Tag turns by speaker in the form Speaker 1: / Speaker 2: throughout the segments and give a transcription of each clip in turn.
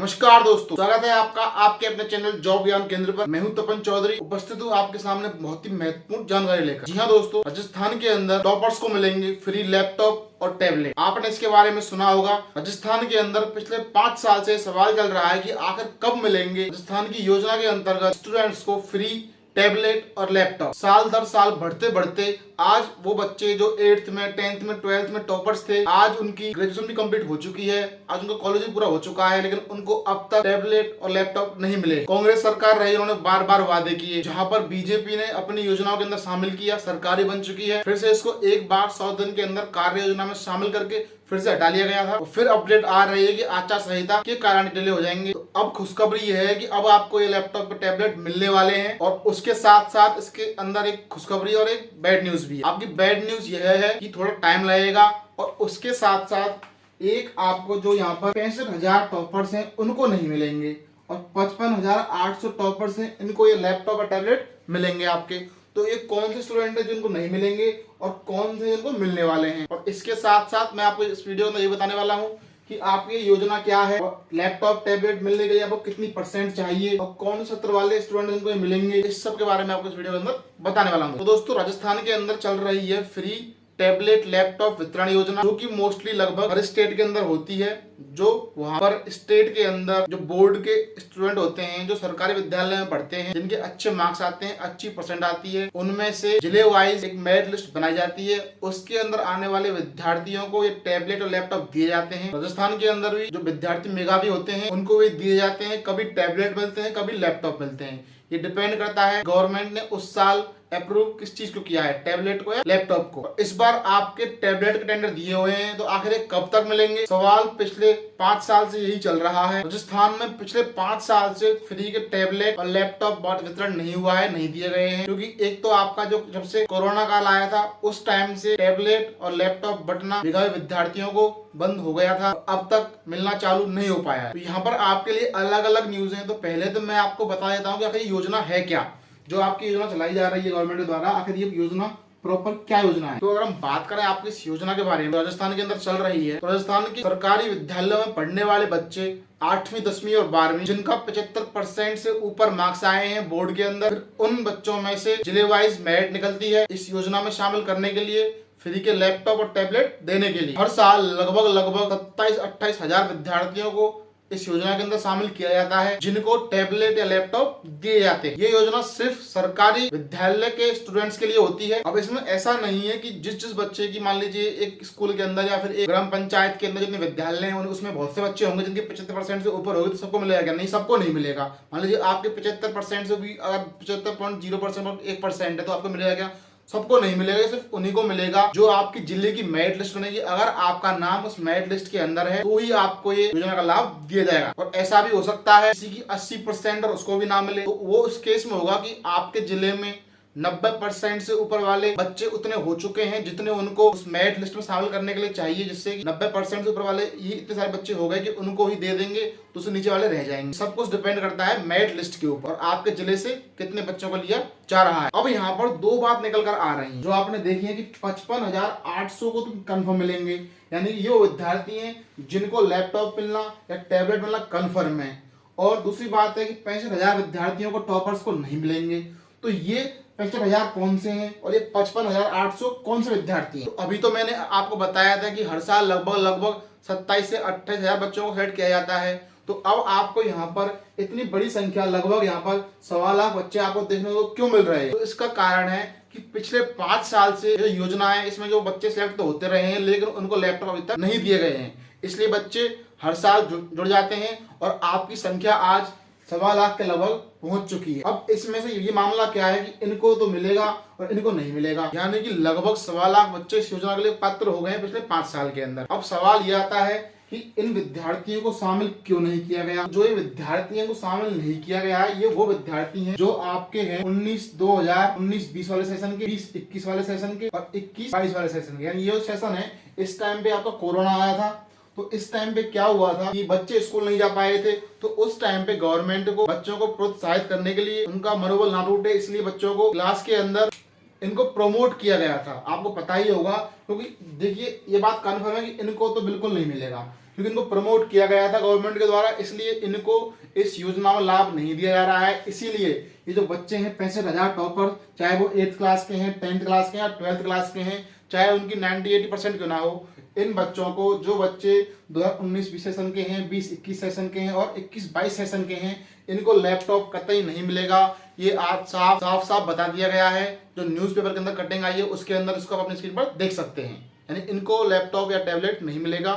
Speaker 1: नमस्कार दोस्तों, स्वागत है आपका आपके अपने चैनल जॉब ज्ञान केंद्र पर। मैं हूं तपन चौधरी, उपस्थित हूं आपके सामने बहुत ही महत्वपूर्ण जानकारी लेकर। जी हां दोस्तों, राजस्थान के अंदर टॉपर्स को मिलेंगे फ्री लैपटॉप और टैबलेट। आपने इसके बारे में सुना होगा। राजस्थान के अंदर पिछले 5 साल से सवाल चल रहा है कि आखिर कब मिलेंगे राजस्थान की योजना के अंतर्गत स्टूडेंट्स को फ्री टैबलेट और लैपटॉप। साल दर साल बढ़ते बढ़ते आज वो बच्चे जो 8th में 10th में 12th में टॉपर्स थे, आज उनकी ग्रेजुएशन भी कंप्लीट हो चुकी है, आज उनका कॉलेज भी पूरा हो चुका है, लेकिन उनको अब तक टैबलेट और लैपटॉप नहीं मिले। कांग्रेस सरकार रही, उन्होंने बार बार वादे किए। जहां पर बीजेपी ने अपनी योजनाओं के अंदर शामिल किया, सरकारी बन चुकी है, फिर से इसको एक बार 100 दिन के अंदर कार्य योजना में शामिल करके फिर से हटा लिया गया था। फिर अपडेट आ रही है कि आचार संहिता के कारण डिले हो जाएंगे। तो अब खुशखबरी यह है कि अब आपको ये लैपटॉप और टैबलेट मिलने वाले हैं, और उसके साथ साथ इसके अंदर एक खुशखबरी और एक बैड न्यूज भी है। आपकी बैड न्यूज यह है कि थोड़ा टाइम लगेगा, और उसके साथ साथ एक आपको जो यहाँ पर 65,000 टॉपर्स हैं उनको नहीं मिलेंगे, और 55,800 टॉपर्स हैं, इनको ये लैपटॉप और टैबलेट मिलेंगे आपके। तो ये कौन से स्टूडेंट है जिनको नहीं मिलेंगे और कौन से जिनको मिलने वाले हैं। और इसके साथ साथ मैं आपको इस वीडियो में ये बताने वाला हूँ कि आपकी योजना क्या है, लैपटॉप टैबलेट मिलने के लिए आपको कितनी % चाहिए, और कौन से सत्र वाले स्टूडेंट जिनको मिलेंगे, इस सब के बारे में आपको इस वीडियो के अंदर बताने वाला हूँ। तो दोस्तों, राजस्थान के अंदर चल रही है फ्री टैबलेट लैपटॉप वितरण योजना, जो कि मोस्टली लगभग हर स्टेट के अंदर होती है। जो वहां पर स्टेट के अंदर जो बोर्ड के स्टूडेंट होते हैं, जो सरकारी विद्यालय में पढ़ते हैं, जिनके अच्छे मार्क्स आते हैं, अच्छी % आती है, उनमें से जिले वाइज एक मेरिट लिस्ट बनाई जाती है। उसके अंदर आने वाले विद्यार्थियों को ये टैबलेट और लैपटॉप दिए जाते हैं। राजस्थान के अंदर भी जो विद्यार्थी मेधावी होते हैं उनको भी दिए जाते हैं। कभी टैबलेट मिलते हैं, कभी लैपटॉप मिलते हैं। ये डिपेंड करता है गवर्नमेंट ने उस साल अप्रूव किस चीज को किया है, टैबलेट को या लैपटॉप को। इस बार आपके टैबलेट के टेंडर दिए हुए हैं, तो आखिर कब तक मिलेंगे? सवाल पिछले 5 साल से यही चल रहा है। राजस्थान में पिछले 5 साल से फ्री के टैबलेट और लैपटॉप वितरण नहीं हुआ है, नहीं दिए गए हैं, क्योंकि एक तो आपका जो जब से कोरोना काल आया था उस टाइम से टैबलेट और लैपटॉप बंटना मेधावी विद्यार्थियों को बंद हो गया था, अब तक मिलना चालू नहीं हो पाया। तो यहाँ पर आपके लिए अलग अलग न्यूज है। तो पहले तो मैं आपको बता देता हूँ कि आखिर योजना है क्या, जो आपकी योजना चलाई जा रही है गवर्नमेंट द्वारा। आखिर ये योजना प्रॉपर क्या योजना है? तो अगर हम बात करें आपकी इस योजना के बारे में, राजस्थान के अंदर चल रही है, तो राजस्थान के सरकारी विद्यालयों में पढ़ने वाले बच्चे 8वीं 10वीं और 12वीं जिनका 75% से ऊपर मार्क्स आए हैं बोर्ड के अंदर, उन बच्चों में से जिले वाइज मेरिट निकलती है इस योजना में शामिल करने के लिए, फ्री के लैपटॉप और टैबलेट देने के लिए। हर साल लगभग 27-28 हजार विद्यार्थियों को इस योजना के अंदर शामिल किया जाता है, जिनको टैबलेट या लैपटॉप दिए जाते हैं। ये योजना सिर्फ सरकारी विद्यालय के स्टूडेंट्स के लिए होती है। अब इसमें ऐसा नहीं है कि जिस बच्चे की, मान लीजिए एक स्कूल के अंदर या फिर एक ग्राम पंचायत के अंदर जितने विद्यालय हैं उसमें बहुत से बच्चे होंगे जिनके 75% से ऊपर होगी तो सबको मिलेगा? नहीं, सबको नहीं मिलेगा। मान लीजिए आपके 75% से भी अगर 75.0% और 1% है तो आपको मिलेगा क्या? सबको नहीं मिलेगा, सिर्फ उन्हीं को मिलेगा जो आपकी जिले की मेरिट लिस्ट बनेगी। अगर आपका नाम उस मेरिट लिस्ट के अंदर है तो ही आपको ये योजना का लाभ दिया जाएगा। और ऐसा भी हो सकता है किसी की 80% और उसको भी ना मिले, तो वो उस केस में होगा कि आपके जिले में 90% से ऊपर वाले बच्चे उतने हो चुके हैं जितने उनको उस मेरिट लिस्ट में शामिल करने के लिए चाहिए, जिससे 90% से ऊपर वाले ये इतने सारे बच्चे हो गए कि उनको ही दे देंगे, तो उससे नीचे वाले रह जाएंगे। सब कुछ डिपेंड करता है मेरिट लिस्ट के ऊपर, आपके जिले से कितने बच्चों को लिया जा रहा है। अब यहाँ पर 2 बात निकल कर आ रही है जो आपने देखी है कि 55,800 को तुम कन्फर्म मिलेंगे, यानी ये वो विद्यार्थी हैं जिनको लैपटॉप मिलना या टैबलेट मिलना कन्फर्म है। और दूसरी बात है कि 65,000 विद्यार्थियों को टॉपर्स को नहीं मिलेंगे। तो ये 65,000 कौन से हैं और ये 55,800 कौन से विद्यार्थी हैं? तो अभी तो मैंने आपको बताया था कि हर साल लगभग 27 से 28 हजार बच्चों को सेलेक्ट किया जाता है। तो अब आपको यहाँ पर इतनी बड़ी संख्या, लगभग यहाँ पर 1.25 लाख बच्चे आपको देखने को क्यों मिल रहे हैं? तो इसका कारण है कि पिछले 5 साल से जो योजना है इसमें जो बच्चे सिलेक्ट तो होते रहे हैं, लेकिन उनको लैपटॉप अभी तक नहीं दिए गए हैं, इसलिए बच्चे हर साल जुड़ जाते हैं और आपकी संख्या आज 1.25 लाख के लगभग पहुंच चुकी है। अब इसमें से ये मामला क्या है कि इनको तो मिलेगा और इनको नहीं मिलेगा, यानी कि लगभग 1.25 लाख बच्चे इस योजना के लिए पात्र हो गए हैं पिछले 5 साल के अंदर। अब सवाल ये आता है कि इन विद्यार्थियों को शामिल क्यों नहीं किया गया? जो ये विद्यार्थियों को शामिल नहीं किया गया है, ये वो विद्यार्थी हैं जो आपके हैं 19-20 वाले सेशन के, 20-21 वाले सेशन के और 21-22 वाले सेशन के। यानी ये सेशन है, इस टाइम पे आपका कोरोना आया था, तो इस टाइम पे क्या हुआ था कि बच्चे स्कूल नहीं जा पाए थे, तो उस टाइम पे गवर्नमेंट को बच्चों को प्रोत्साहित करने के लिए, उनका मनोबल ना टूटे, इसलिए बच्चों को क्लास के अंदर इनको प्रमोट किया गया था। आपको पता ही होगा, क्योंकि देखिए ये बात कन्फर्म है कि इनको तो बिल्कुल नहीं मिलेगा, क्योंकि इनको प्रमोट किया गया था गवर्नमेंट के द्वारा, इसलिए इनको इस योजना में लाभ नहीं दिया जा रहा है। इसीलिए ये जो बच्चे हैं 65,000 टॉपर, चाहे वो 8th क्लास के हैं, 10th क्लास के हैं या 12th क्लास के हैं, चाहे उनकी 90-80% क्यों ना हो, इन बच्चों को, जो बच्चे 2019-20 सेशन के हैं, 20-21 सेशन के हैं और 21-22 सेशन के हैं, इनको लैपटॉप कतई नहीं मिलेगा। ये आज साफ साफ बता दिया गया है। जो न्यूज़पेपर के अंदर कटिंग आई है उसके अंदर इसको आप अपनी स्क्रीन पर देख सकते हैं। यानी इनको लैपटॉप या टैबलेट नहीं मिलेगा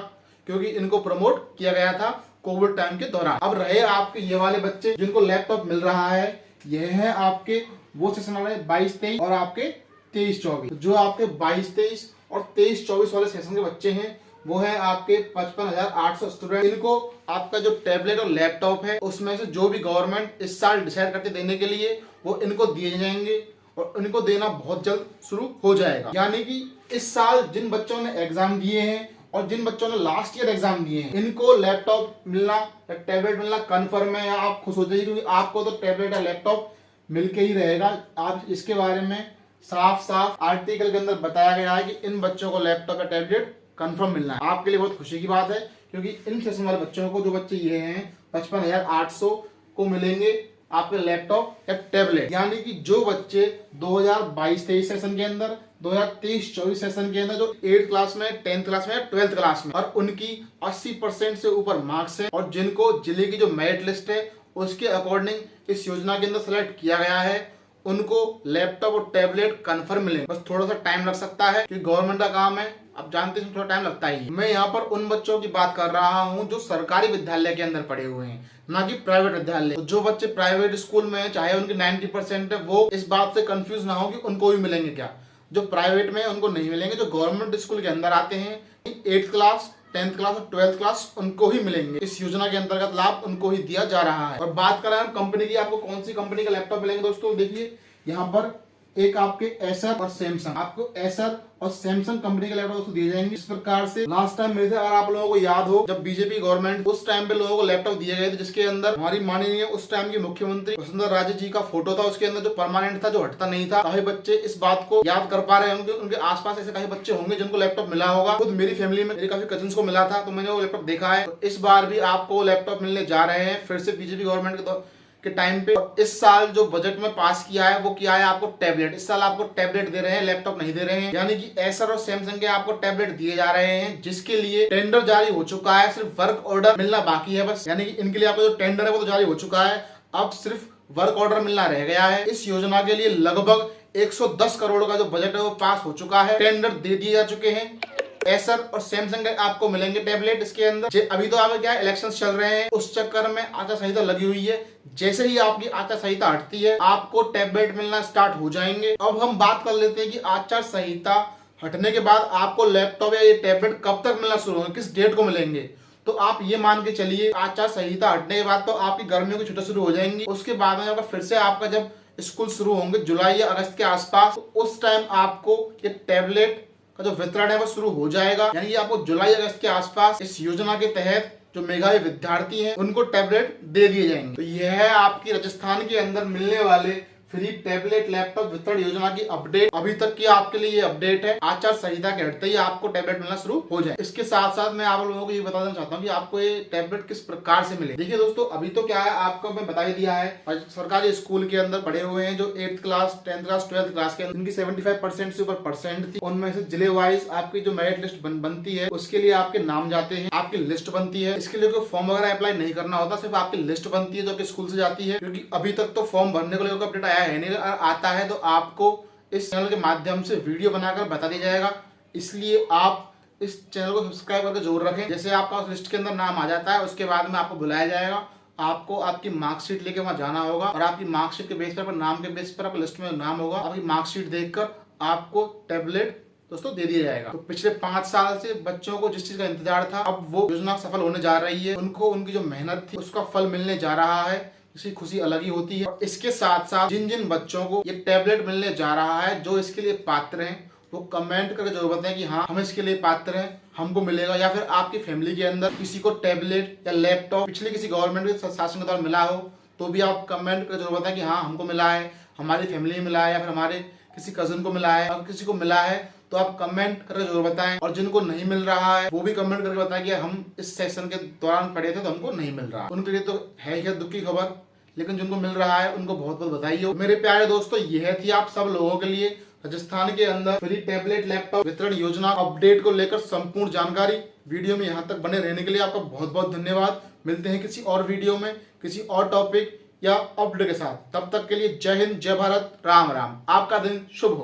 Speaker 1: क्योंकि इनको प्रमोट किया गया था कोविड टाइम के दौरान। अब रहे आपके ये वाले बच्चे जिनको लैपटॉप मिल रहा है, यह है आपके वो सेशन वाले 22-23 और आपके 23-24। जो आपके 22-23 और 23-24 वाले सेशन के बच्चे हैं वो है आपके 55,800 स्टूडेंट। इनको आपका जो टैबलेट और लैपटॉप है उसमें से जो भी गवर्नमेंट इस साल डिसाइड करके देने के लिए वो इनको दिए जाएंगे और इनको देना बहुत जल्द शुरू हो जाएगा। यानी कि इस साल जिन बच्चों ने एग्जाम दिए हैं और जिन बच्चों ने लास्ट ईयर एग्जाम दिए हैं, इनको लैपटॉप मिलना या टैबलेट मिलना कन्फर्म है। या आप खुश हो जाइए क्योंकि आपको तो टैबलेट या लैपटॉप मिलके ही रहेगा। आप इसके बारे में साफ आर्टिकल के अंदर बताया गया है कि इन बच्चों को लैपटॉप या टैबलेट कंफर्म मिलना है। आपके लिए बहुत खुशी की बात है क्योंकि इन सेशन वाले बच्चों को, जो बच्चे ये हैं 55,800 को मिलेंगे आपके लैपटॉप या टैबलेट। यानी कि जो बच्चे 2022-23 सेशन के अंदर, 2023-24 सेशन के अंदर जो 8th क्लास में, 10th क्लास में या 12th क्लास में और उनकी 80% से ऊपर मार्क्स है और जिनको जिले की जो मेरिट लिस्ट है उसके अकॉर्डिंग इस योजना के अंदर सेलेक्ट किया गया है, उनको लैपटॉप और टैबलेट कंफर्म मिलेंगे। बस थोड़ा सा टाइम लग सकता है क्योंकि गवर्नमेंट का काम है, आप जानते हैं थोड़ा टाइम लगता ही है। मैं यहाँ पर उन बच्चों की बात कर रहा हूँ जो सरकारी विद्यालय के अंदर पढ़े हुए हैं, ना कि प्राइवेट विद्यालय। तो जो बच्चे प्राइवेट स्कूल में हैं, चाहे उनकी 90% है, वो इस बात से कंफ्यूज ना हो कि उनको भी मिलेंगे क्या। जो प्राइवेट में उनको नहीं मिलेंगे, जो गवर्नमेंट स्कूल के अंदर आते हैं 8th क्लास, 10th क्लास और 12th क्लास, उनको ही मिलेंगे। इस योजना के अंतर्गत लाभ उनको ही दिया जा रहा है। और बात करें हम कंपनी की, आपको कौन सी कंपनी का लैपटॉप मिलेंगे दोस्तों, देखिए यहाँ पर एक आपके एसर और सैमसंग, आपको एसर और सैमसंग कंपनी के लैपटॉप दिए जाएंगे। इस प्रकार से लास्ट टाइम मिले थे, अगर आप लोगों को याद हो, जब बीजेपी गवर्नमेंट, उस टाइम पे लोगों को लैपटॉप दिए गए थे जिसके अंदर हमारी माननीय उस टाइम की मुख्यमंत्री वसुंधरा राजे जी का फोटो था। उसके अंदर जो परमानेंट था, जो हटता नहीं था। काफी बच्चे इस बात को याद कर पा रहे होंगे, उनके आसपास ऐसे काफी बच्चे होंगे जिनको लैपटॉप मिला होगा। खुद मेरी फैमिली में मेरे काफी कजिन्स को मिला था, तो मैंने वो लैपटॉप देखा है। इस बार भी आपको लैपटॉप मिलने जा रहे हैं फिर से बीजेपी गवर्नमेंट के टाइम पे। इस साल जो बजट में पास किया है वो किया है आपको टैबलेट। इस साल आपको टैबलेट दे रहे हैं, लैपटॉप नहीं दे रहे हैं। यानी कि एसर और सैमसंग के आपको टैबलेट दिए जा रहे हैं जिसके लिए टेंडर जारी हो चुका है, सिर्फ वर्क ऑर्डर मिलना बाकी है बस। यानी कि इनके लिए आपको जो टेंडर है वो तो जारी हो चुका है, अब सिर्फ वर्क ऑर्डर मिलना रह गया है। इस योजना के लिए लगभग 110 करोड़ का जो बजट है वो पास हो चुका है, टेंडर दे दिए जा चुके हैं। एसर और सैमसंग के आपको मिलेंगे टैबलेट। इसके अंदर अभी तो आप क्या इलेक्शंस चल रहे हैं, उस चक्कर में आचार संहिता लगी हुई है। जैसे ही आपकी आचार संहिता हटती है आपको टैबलेट मिलना स्टार्ट हो जाएंगे। अब हम बात कर लेते हैं कि आचार संहिता हटने के बाद आपको लैपटॉप या ये टैबलेट कब तक मिलना शुरू होंगे, किस डेट को मिलेंगे। तो आप ये मान के चलिए आचार संहिता हटने के बाद तो आपकी गर्मियों की छुट्टियां शुरू हो जाएंगी। उसके बाद में फिर से आपका जब स्कूल शुरू होंगे जुलाई या अगस्त के आसपास, तो उस टाइम आपको ये टैबलेट का जो वितरण है वो शुरू हो जाएगा। यानी कि आपको जुलाई अगस्त के आसपास इस योजना के तहत जो मेधावी विद्यार्थी हैं उनको टैबलेट दे दिए जाएंगे। तो यह है आपकी राजस्थान के अंदर मिलने वाले फ्री टैबलेट लैपटॉप वितरण योजना की अपडेट। अभी तक की आपके लिए ये अपडेट है, आचार संहिता के हटते ही आपको टैबलेट मिलना शुरू हो जाए। इसके साथ साथ मैं आप लोगों को ये बता देना चाहता हूँ कि आपको ये टैबलेट किस प्रकार से मिले। देखिए दोस्तों, अभी तो क्या है आपको मैं बता ही दिया है, सरकारी स्कूल के अंदर पढ़े हुए हैं जो 8th class, 10th class, 12th class के इनकी 75% से ऊपर परसेंट थी। उनमें से जिले वाइज आपकी जो मेरिट लिस्ट बनती है उसके लिए आपके नाम जाते हैं, आपकी लिस्ट बनती है। इसके लिए कोई फॉर्म वगैरह अप्लाई नहीं करना होता, सिर्फ आपकी लिस्ट बनती है जो कि स्कूल से जाती है। क्योंकि अभी तक तो फॉर्म भरने को लेकर अपडेट आया है नहीं, आता है तो आपको इस चैनल के माध्यम से वीडियो बनाकर बता दिया जाएगा। इसलिए आप इस चैनल को सब्सक्राइब करके जरूर रखें। जैसे आपका उस लिस्ट के अंदर नाम आ जाता है उसके बाद में आपको बुलाया जाएगा, आपको आपकी मार्कशीट लेके वहां जाना होगा और आपकी मार्कशीट के बेस पर, नाम के बेस पर आपकी लिस्ट में नाम होगा। आपकी मार्कशीट देखकर आपको टैबलेट दोस्तों दे दिया जाएगा। तो पिछले 5 साल से बच्चों को जिस चीज का इंतजार था, अब वो योजना सफल होने जा रही है। उनको उनकी जो मेहनत थी उसका फल मिलने जा रहा है, इसकी खुशी अलग ही होती है। और इसके साथ साथ जिन जिन बच्चों को ये टैबलेट मिलने जा रहा है, जो इसके लिए पात्र हैं, वो कमेंट करके जरूर बताएं कि हाँ हम इसके लिए पात्र हैं, हमको मिलेगा। या फिर आपकी फैमिली के अंदर किसी को टैबलेट या लैपटॉप पिछले किसी गवर्नमेंट के शासन के दौरान मिला हो तो भी आप कमेंट करके जरूर बताएं कि हाँ हमको मिला है, हमारी फैमिली में मिला है, या फिर हमारे किसी कजन को मिला है। अगर किसी को मिला है तो आप कमेंट करके जरूर बताएं, और जिनको नहीं मिल रहा है वो भी कमेंट करके बताएं कि हम इस सेशन के दौरान पढ़े थे तो हमको नहीं मिल रहा। उनके लिए तो है ही दुख की खबर, लेकिन जिनको मिल रहा है उनको बहुत बहुत बधाई हो। मेरे प्यारे दोस्तों, यह थी आप सब लोगों के लिए राजस्थान के अंदर फ्री टैबलेट लैपटॉप वितरण योजना अपडेट को लेकर संपूर्ण जानकारी। वीडियो में यहाँ तक बने रहने के लिए आपका बहुत बहुत धन्यवाद। मिलते हैं किसी और वीडियो में किसी और टॉपिक या अपडेट के साथ। तब तक के लिए जय हिंद, जय भारत, राम राम। आपका दिन शुभ हो।